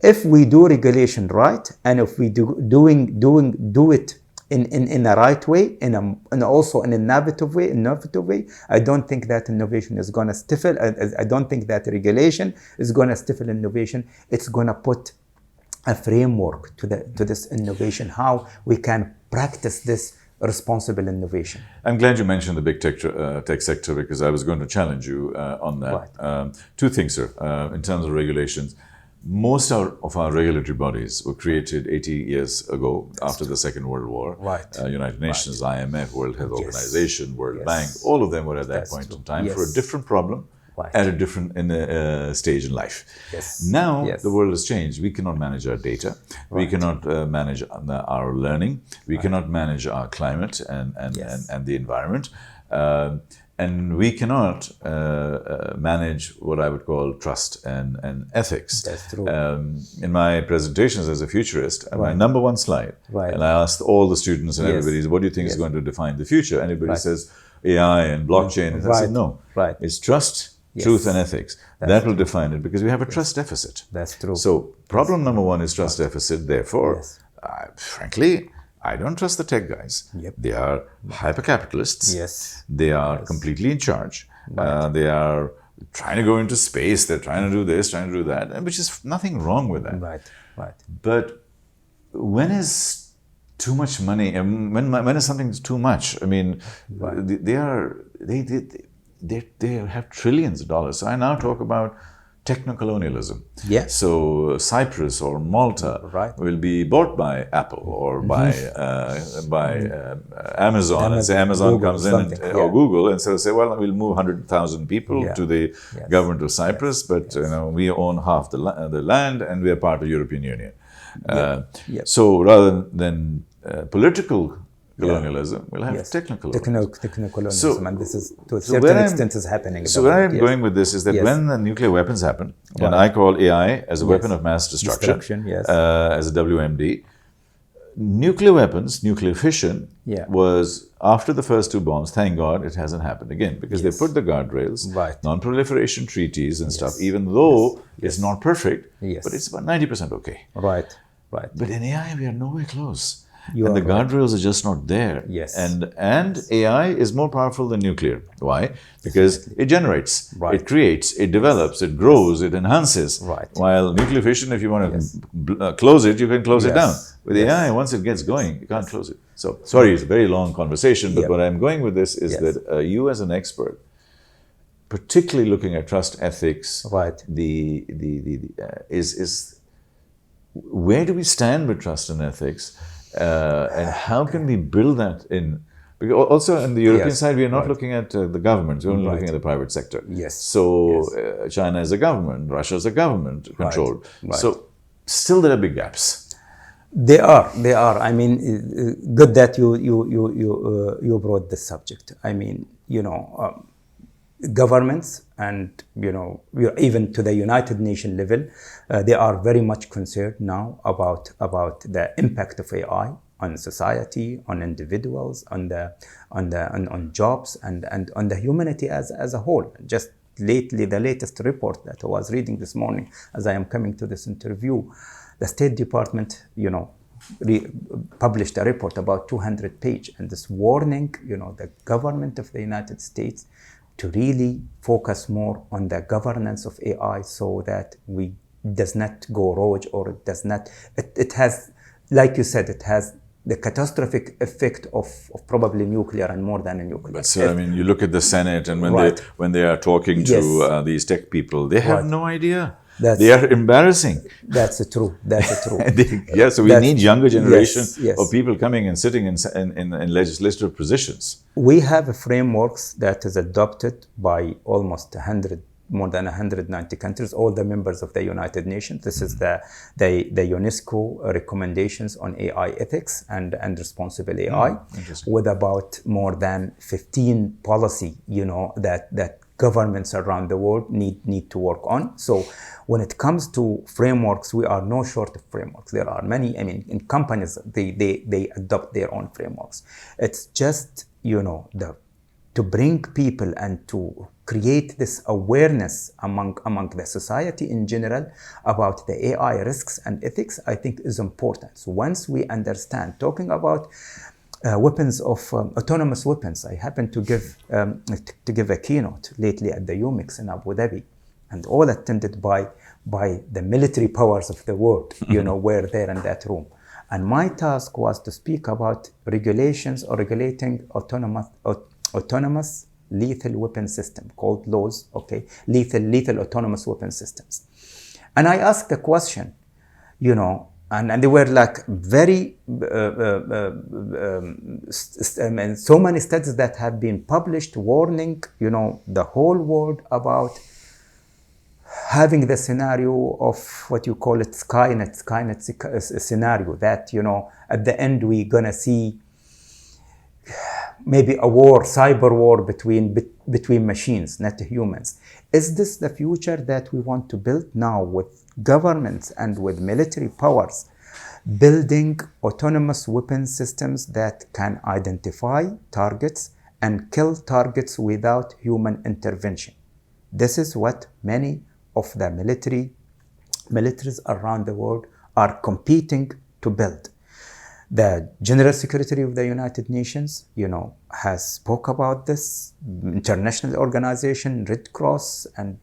A: If we do regulation right, and if we do it in a right way, and also in an innovative way, I don't think that innovation is going to stifle. I don't think that regulation is going to stifle innovation. It's going to put a framework to this innovation, how we can practice this responsible innovation.
B: I'm glad you mentioned the big tech sector, because I was going to challenge you on that.
A: Right.
B: Two things, sir. In terms of regulations, most of our regulatory bodies were created 80 years ago, after the Second World War.
A: Right.
B: United Nations,
A: Right.
B: IMF, World Health Organization, World
A: Yes.
B: Bank, all of them were at that
A: That's
B: point
A: true.
B: in time
A: Yes.
B: for a different problem.
A: Right.
B: At a different stage in life.
A: Yes.
B: Now
A: Yes.
B: the world has changed. We cannot manage our data. We cannot manage our learning. We cannot manage our climate and the environment. And we cannot manage what I would call trust and ethics.
A: That's true.
B: In my presentations as a futurist, my number one slide,
A: Right.
B: and I asked all the students and
A: Yes.
B: everybody, what do you think is going to define the future? Anybody says AI and blockchain. And I said, no.
A: Right.
B: It's trust,
A: Yes.
B: truth, and ethics. That will define it, because we have a trust deficit.
A: That's true.
B: So problem number one is trust deficit. Therefore,
A: Yes.
B: frankly, I don't trust the tech guys.
A: Yep.
B: They are hyper-capitalists.
A: Yes.
B: They are completely in charge. They are trying to go into space. They're trying to do this, trying to do that, and which is nothing wrong with that.
A: Right.
B: But when is too much money? When is something too much? I mean, they have trillions of dollars. So I now talk about techno-colonialism.
A: Yeah.
B: So Cyprus or Malta
A: Right.
B: will be bought by Apple or by Amazon, and say Amazon
A: Google,
B: comes in
A: something,
B: or Google, and so say, well, we'll move 100,000 people
A: Yeah.
B: to the
A: Yes.
B: government of Cyprus, but we own half the land, and we are part of the European Union.
A: Yep.
B: So rather than political colonialism, we'll have technical
A: Techno-colonialism, and this is to a
B: so
A: certain
B: where I'm-
A: extent is happening.
B: So where I'm going with this is that
A: Yes.
B: when the nuclear weapons happen, and
A: Right.
B: I call AI as a weapon of mass destruction,
A: Yes.
B: as a WMD, nuclear weapons, nuclear fission,
A: Yeah.
B: was after the first two bombs. Thank God it hasn't happened again, because they put the guardrails,
A: Right.
B: non-proliferation treaties and stuff, even though it's not perfect,
A: Yes.
B: but it's about 90% okay.
A: Right.
B: But in AI, we are nowhere close.
A: You
B: And
A: are
B: the
A: right.
B: guardrails are just not there.
A: Yes.
B: And AI is more powerful than nuclear. Why? Because it generates,
A: Right.
B: it creates, it develops, it grows, it enhances.
A: Right.
B: While nuclear fission, if you want to close it, you can close it
A: Yes.
B: down. With AI, once it gets going, you can't close it. So, sorry, it's a very long conversation, but
A: Yep.
B: what I'm going with this is that you as an expert, particularly looking at trust ethics,
A: Right.
B: is where do we stand with trust and ethics, and how can we build that in? Because also on the European
A: Yes.
B: side, we are not
A: Right.
B: looking at the governments; we're only
A: Right.
B: looking at the private sector.
A: Yes.
B: So China is a government, Russia is a government controlled.
A: Right.
B: So still there are big gaps.
A: They are. I mean, good that you brought this subject. I mean, governments and even to the United Nations level, they are very much concerned now about the impact of AI on society, on individuals, on jobs, and on the humanity as a whole. Just lately, the latest report that I was reading this morning, as I am coming to this interview, the State Department, published a report about 200 pages, and this warning, the government of the United States to really focus more on the governance of AI, so that we does not go rogue, or it does not. It has, like you said, it has the catastrophic effect of probably nuclear, and more than a nuclear.
B: But so, I mean, you look at the Senate, and when
A: Right.
B: they are talking to
A: Yes.
B: these tech people, they have
A: Right.
B: no idea. They are embarrassing.
A: That's true. That's true.
B: Yeah, so we need younger generation
A: yes.
B: of people coming and sitting in legislative positions.
A: We have frameworks that is adopted by almost 100, more than 190 countries, all the members of the United Nations. This is the UNESCO recommendations on AI ethics and responsible AI, with about more than 15 policy, that governments around the world need to work on. So when it comes to frameworks, we are no short of frameworks. There are many, in companies, they adopt their own frameworks. It's just, to bring people and to create this awareness among the society in general about the AI risks and ethics, I think is important. So once we understand, talking about weapons of autonomous weapons, I happened to give a keynote lately at the UMIX in Abu Dhabi, and all attended by the military powers of the world, were there in that room. And my task was to speak about regulations or regulating autonomous lethal weapon system, called laws, lethal autonomous weapon systems. And I asked the question, and they were like very, so many studies that have been published warning, the whole world about having the scenario of what you call it Skynet scenario, that, at the end we're gonna see maybe a war, cyber war between machines, not humans. Is this the future that we want to build now, with governments and with military powers building autonomous weapon systems that can identify targets and kill targets without human intervention? This is what many of the militaries around the world are competing to build. The General Secretary of the United Nations, has spoke about this. International organization, Red Cross, and,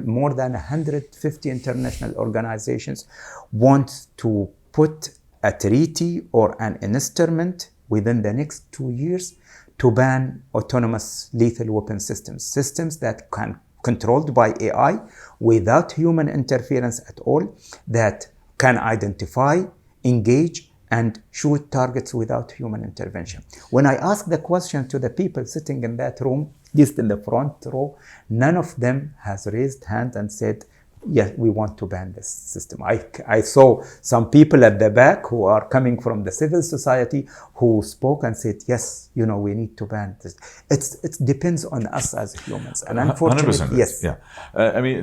A: more than 150 international organizations want to put a treaty or an instrument within the next 2 years to ban autonomous lethal weapon systems that can controlled by AI without human interference at all, that can identify, engage, and shoot targets without human intervention. When I asked the question to the people sitting in that room, just in the front row, none of them has raised hand and said, yes, we want to ban this system. I saw some people at the back who are coming from the civil society who spoke and said, yes, we need to ban this. It depends on us as humans. And unfortunately,
B: 100%.
A: yes.
B: Yeah.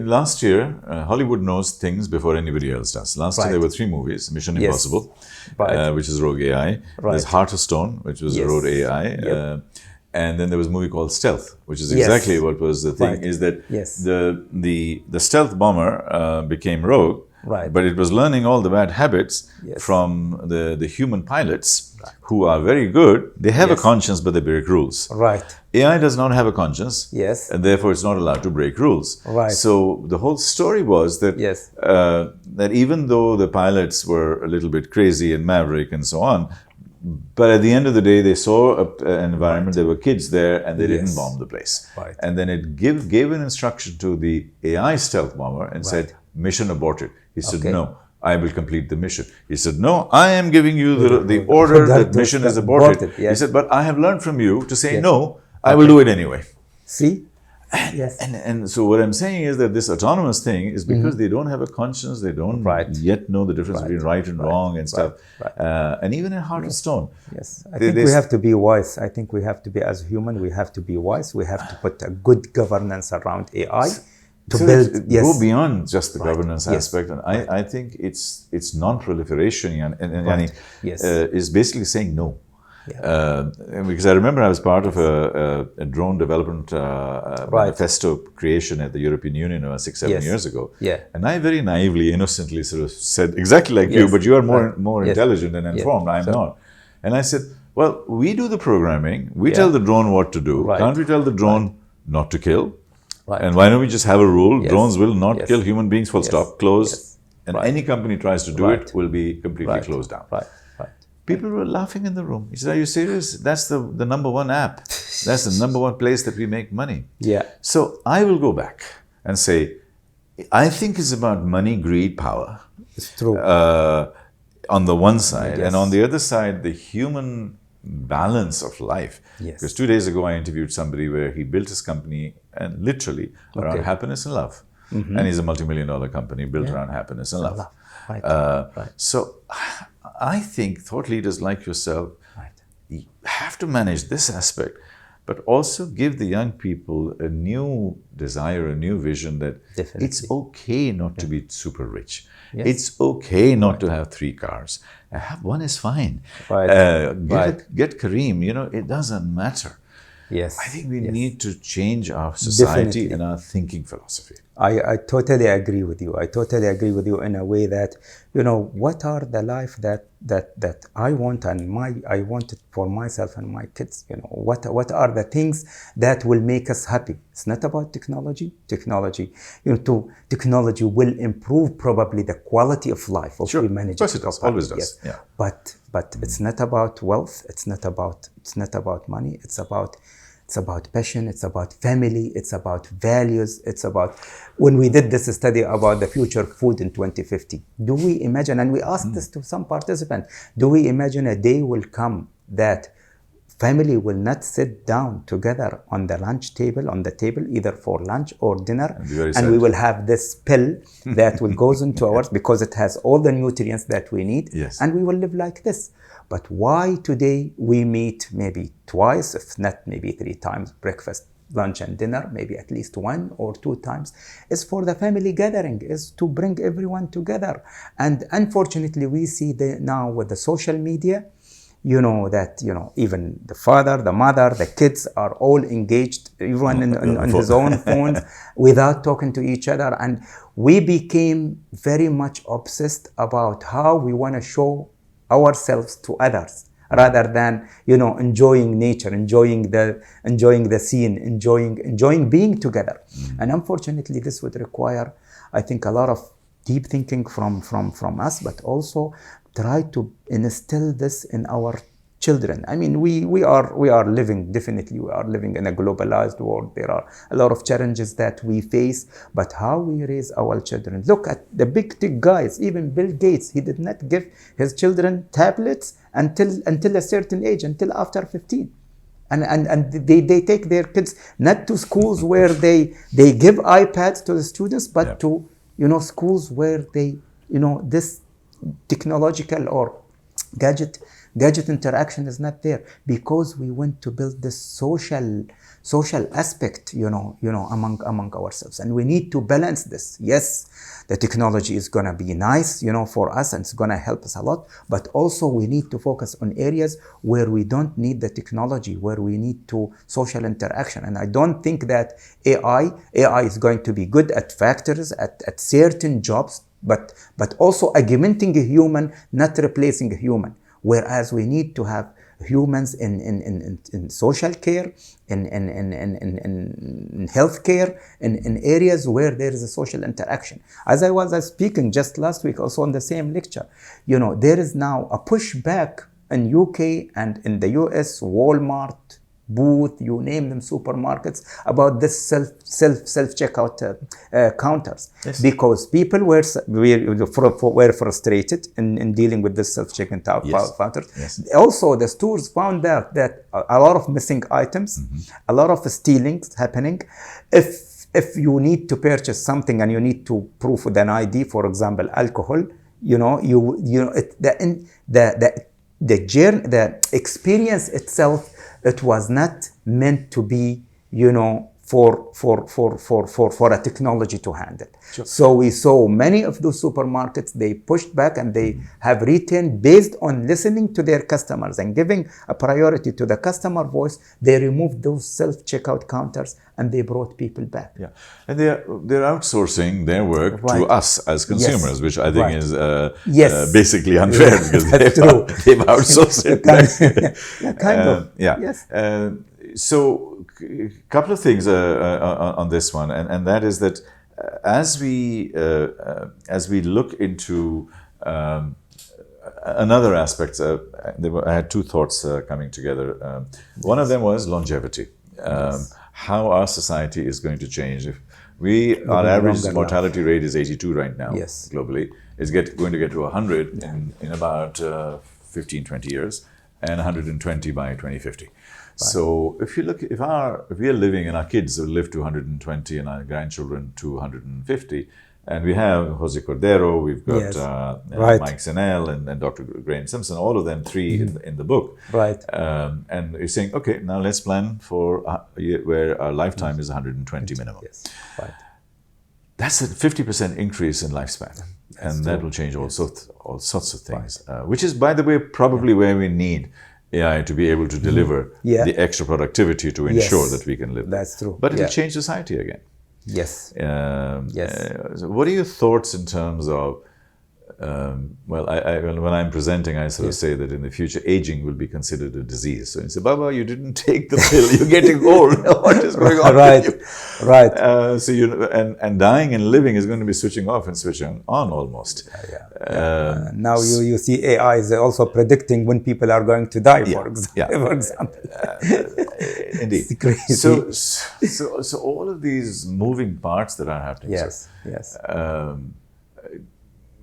B: Last year, Hollywood knows things before anybody else does. Last year, there were 3 movies: Mission Impossible, which is Rogue AI. There's Heart of Stone, which was Rogue AI. And then there was a movie called Stealth, which is exactly what was the thing, is that the stealth bomber became rogue, but it was learning all the bad habits from the human pilots who are very good. They have a conscience, but they break rules. AI does not have a conscience, and therefore it's not allowed to break rules. So the whole story was that that even though the pilots were a little bit crazy and maverick and so on, but at the end of the day, they saw an environment, there were kids there, and they didn't bomb the place. And then it gave an instruction to the AI stealth bomber and said, mission aborted. He said, no, I will complete the mission. He said, no, I am giving you the order that mission is aborted. He said, but I have learned from you to say no, I will do it anyway.
A: See?
B: And so what I'm saying is that this autonomous thing is because they don't have a conscience, they don't yet know the difference between right and wrong and stuff. And even in Heart of Stone.
A: I think we have to be wise. I think we have to be, as human, we have to be wise. We have to put a good governance around AI to build.
B: Go beyond just the governance aspect. And I think it's non-proliferation and is basically saying no. Because I remember I was part of a drone development manifesto creation at the European Union 6-7 years ago. And I very naively, innocently sort of said, exactly like you, but you are more intelligent and informed. I'm not. And I said, well, we do the programming. We tell the drone what to do. Can't we tell the drone not to kill? And why don't we just have a rule? Drones will not kill human beings, full stop, close. And any company tries to do it will be completely closed down. People were laughing in the room. He said, are you serious? That's the number one app. That's the number one place that we make money. So I will go back and say, I think it's about money, greed, power.
A: It's true.
B: On the one side,
A: Yes.
B: and on the other side, the human balance of life.
A: Yes.
B: Because 2 days ago, I interviewed somebody where he built his company and literally around happiness and love. And he's a multi-million-dollar company built around happiness and love.
A: Right. Right.
B: So I think thought leaders like yourself you have to manage this aspect, but also give the young people a new desire, a new vision that
A: Definitely.
B: it's okay not to be super rich.
A: Yes.
B: It's okay not to have 3 cars. Have one is fine.
A: Right.
B: Get Kareem, it doesn't matter.
A: Yes.
B: I think we need to change our society
A: Definitely.
B: and our thinking philosophy.
A: I totally agree with you. I totally agree with you in a way that, what are the life that I want and I want it for myself and my kids. What are the things that will make us happy? It's not about technology. Technology will improve probably the quality of life of humanity.
B: Of course it does. Always does.
A: Yes.
B: Yeah.
A: But it's not about wealth. It's not about money. It's about passion, it's about family, it's about values, it's about, when we did this study about the future of food in 2050, do we imagine, and we asked this to some participants, do we imagine a day will come that family will not sit down together on the table, either for lunch or dinner, and we will have this pill that will goes into ours because it has all the nutrients that we need, and we will live like this. But why today we meet maybe twice, if not maybe 3 times, breakfast, lunch and dinner, maybe at least 1 or 2 times, is for the family gathering, is to bring everyone together. And unfortunately, we see now with the social media, that, even the father, the mother, the kids are all engaged, everyone in his own phones without talking to each other. And we became very much obsessed about how we want to show ourselves to others rather than enjoying nature, enjoying the scene, enjoying being together. And unfortunately, this would require, I think, a lot of deep thinking from us, but also try to instill this in our children. I mean, we are living, definitely we are living in a globalized world. There are a lot of challenges that we face, but how we raise our children. Look at the big tech guys, even Bill Gates, he did not give his children tablets until a certain age, until after 15. And they take their kids not to schools where they give iPads to the students, but to schools where they this technological or gadget interaction is not there, because we want to build this social aspect among ourselves, and we need to balance this. Yes, the technology is going to be nice for us, and it's going to help us a lot, but also we need to focus on areas where we don't need the technology, where we need to social interaction. And I don't think that AI is going to be good at factors, at certain jobs, but also augmenting a human, not replacing a human. Whereas we need to have humans in social care, in healthcare, in areas where there is a social interaction. As I was speaking just last week, also on the same lecture, there is now a pushback in UK and in the US, Walmart, Booth, you name them, supermarkets, about this self-checkout counters. Yes. Because people were frustrated in dealing with this self-checkout counters. Yes. Also, the stores found out that a lot of missing items, a lot of stealings happening. If you need to purchase something and you need to prove with an ID, for example, alcohol, the experience itself, it was not meant to be, for a technology to handle. Sure. So we saw many of those supermarkets, they pushed back and they have retained based on listening to their customers and giving a priority to the customer voice. They removed those self-checkout counters and they brought people back.
B: Yeah, and they're outsourcing their work to us as consumers, which I think is basically unfair because they've outsourced it.
A: kind of.
B: Yeah.
A: Yes.
B: So, a couple of things on this one, and that is that as we look into another aspect, I had 2 thoughts coming together. One of them was longevity. How our society is going to change Our average
A: longer
B: mortality rate is 82 right now,
A: Yes.
B: globally. It's going to get to 100 in about 15, 20 years, and 120 by 2050. So if you look, if we are living, and our kids will live to 120, and our grandchildren to 150, and we have Jose Cordero, we've got
A: Yes.
B: Mike Senell, and Dr. Graham Simpson, all of them, three in the book.
A: Right.
B: And you're saying, okay, now let's plan for where our lifetime is 120 minimum.
A: Yes. Right.
B: That's a 50% increase in lifespan. And that will change all sorts of things, which is, by the way, probably where we need AI to be able to deliver the extra productivity to ensure that we can live.
A: That's true.
B: But it'll change society again.
A: Yes.
B: So what are your thoughts in terms of, when I'm presenting, I sort of say that in the future, aging will be considered a disease. So you say, Baba, you didn't take the pill, you're getting old. What is going on with you?
A: Right.
B: So and dying and living is going to be switching off and switching on almost.
A: Now you see AI is also predicting when people are going to die, for example.
B: Indeed.
A: It's crazy.
B: So all of these moving parts that are happening.
A: Yes.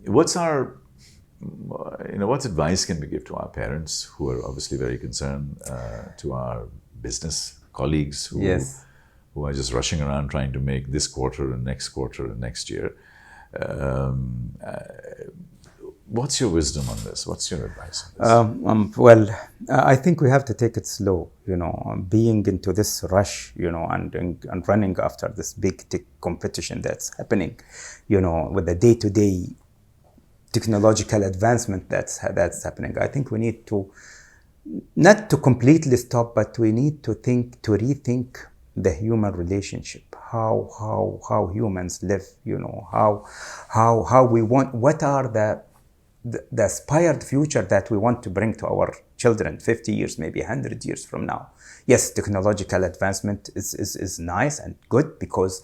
B: What's what advice can we give to our parents who are obviously very concerned, to our business colleagues who are just rushing around trying to make this quarter and next year? What's your wisdom on this? What's your advice on this?
A: I think we have to take it slow, being into this rush, and running after this big tech competition that's happening, with the day-to-day technological advancement that's happening. I think we need to, not to completely stop, but we need to rethink the human relationship, how humans live, how we want, what are the aspired future that we want to bring to our children 50 years, maybe 100 years from now. Yes, technological advancement is nice and good, because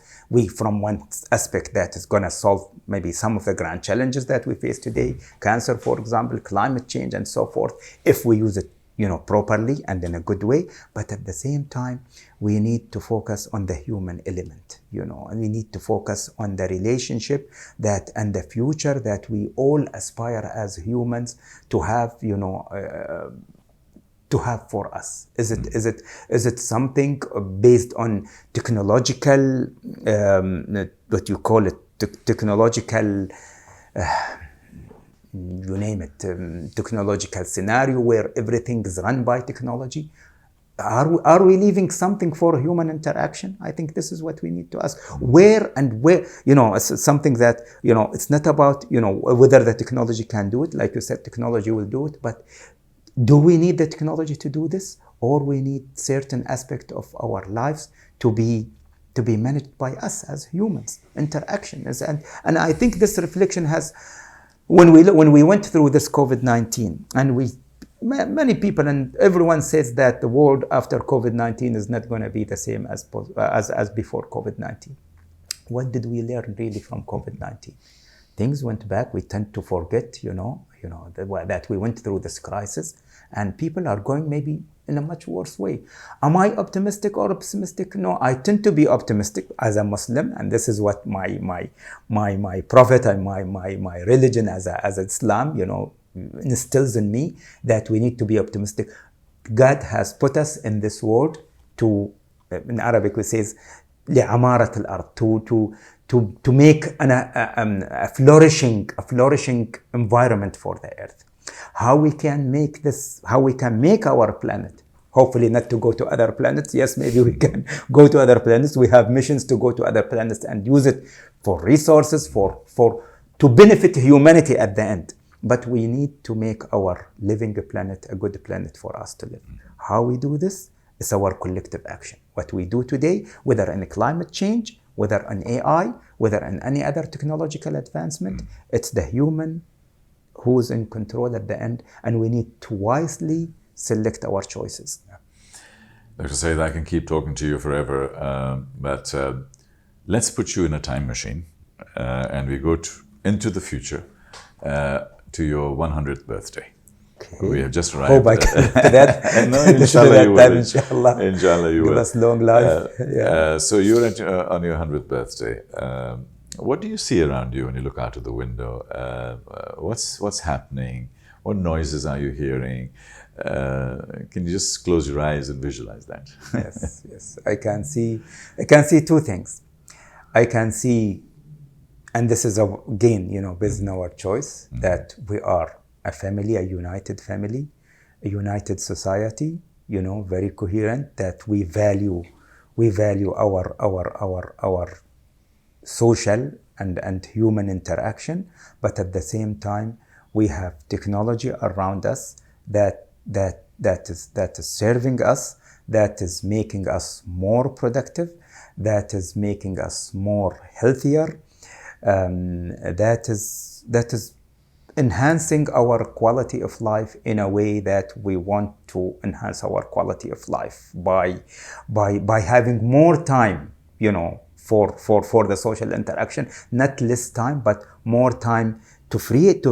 A: from one aspect, that is going to solve maybe some of the grand challenges that we face today, cancer, for example, climate change, and so forth, if we use it properly and in a good way. But at the same time, we need to focus on the human element, and we need to focus on the relationship and the future that we all aspire as humans to have, to have for us. Is it something based on technological, what you call it, technological, you name it, technological scenario where everything is run by technology? Are we leaving something for human interaction? I think this is what we need to ask. Where, it's something that, it's not about, whether the technology can do it. Like you said, technology will do it, but do we need the technology to do this? Or we need certain aspect of our lives to be managed by us as humans, interaction. And I think this reflection has, when we went through this COVID-19, and many people and everyone says that the world after COVID-19 is not going to be the same as before COVID-19. What did we learn really from COVID-19? Things went back. We tend to forget, that we went through this crisis, and people are going maybe in a much worse way. Am I optimistic or pessimistic? No, I tend to be optimistic as a Muslim, and this is what my prophet and my religion as Islam, instills in me, that we need to be optimistic. God has put us in this world to, in Arabic we says, لعمارة الأرض, to make a flourishing environment for the earth. How we can make our planet, hopefully not to go to other planets. Yes, maybe we can go to other planets. We have missions to go to other planets and use it for resources, to benefit humanity at the end. But we need to make our living planet a good planet for us to live. How we do this is our collective action. What we do today, whether in climate change, whether in AI, whether in any other technological advancement, it's the human who's in control at the end, and we need to wisely select our choices.
B: Dr. Saeed, I can keep talking to you forever, but let's put you in a time machine and we go into the future to your 100th birthday. We have just arrived.
A: Hope I can do that.
B: No, inshallah you will.
A: Inshallah.
B: Inshallah you will.
A: Give us long life.
B: So you're on your 100th birthday. What do you see around you when you look out of the window? What's happening? What noises are you hearing? Can you just close your eyes and visualize that?
A: Yes. I can see two things. I can see, and this is again, based on our choice, that we are a family, a united family, a united society, very coherent, that we value our social and human interaction, but at the same time we have technology around us that is serving us, that is making us more productive, that is making us more healthier, that is enhancing our quality of life in a way that we want to enhance our quality of life by having more time, for the social interaction, not less time, but more time to free it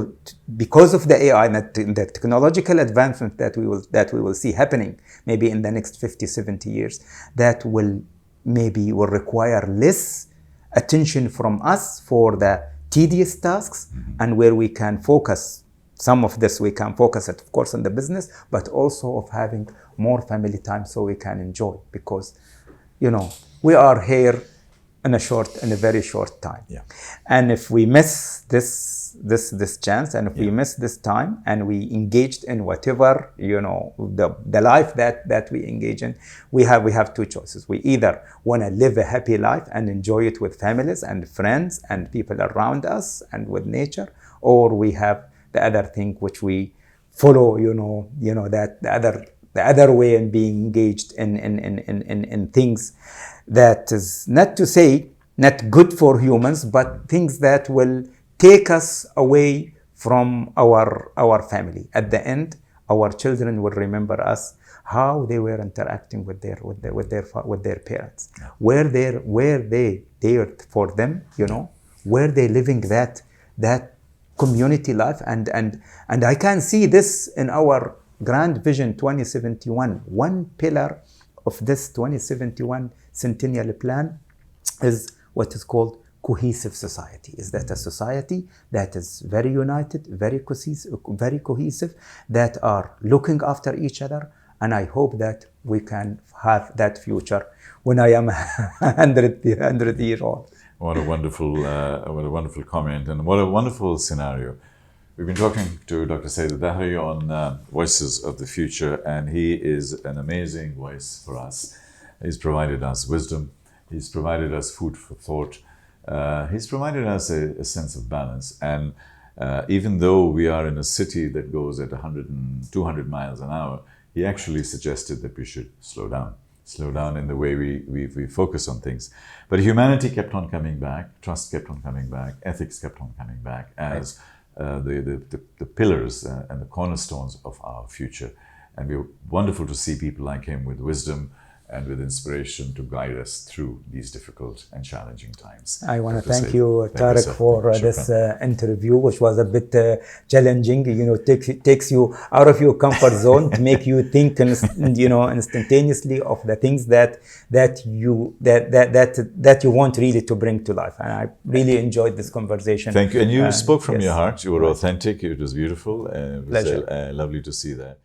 A: because of the AI, the technological advancement that we will see happening maybe in the next 50, 70 years, that will require less attention from us for the tedious tasks, and where we can focus some of this, we can focus it, of course, on the business, but also of having more family time so we can enjoy, because we are here in a very short time.
B: Yeah.
A: And if we miss this chance, and if we miss this time, and we engaged in whatever, the life that we engage in, we have two choices. We either want to live a happy life and enjoy it with families and friends and people around us and with nature, or we have the other thing which we follow, that the other way, and being engaged in things that is not to say not good for humans, but things that will take us away from our family. At the end, our children will remember us how they were interacting with their parents. Were they there for them? Were they living that community life? And I can see this in our Grand Vision 2071. One pillar of this 2071 Centennial Plan is what is called cohesive society. Is that a society that is very united, very cohesive, that are looking after each other? And I hope that we can have that future when I am 100 years old.
B: What a wonderful comment, and what a wonderful scenario. We've been talking to Dr. Saeed Al Dhaheri on Voices of the Future, and he is an amazing voice for us. He's provided us wisdom, he's provided us food for thought, he's provided us a sense of balance. And even though we are in a city that goes at 100 and 200 miles an hour, he actually suggested that we should slow down in the way we focus on things. But humanity kept on coming back, trust kept on coming back, ethics kept on coming back as the pillars and the cornerstones of our future. And we're wonderful to see people like him with wisdom and with inspiration to guide us through these difficult and challenging times.
A: I want to thank you, Tariq, for this interview, which was a bit challenging. Takes you out of your comfort zone to make you think, instantaneously of the things that you want really to bring to life. And I really enjoyed this conversation.
B: Thank you. And you spoke from your heart. You were authentic. It was beautiful. It was
A: Pleasure.
B: Lovely to see that.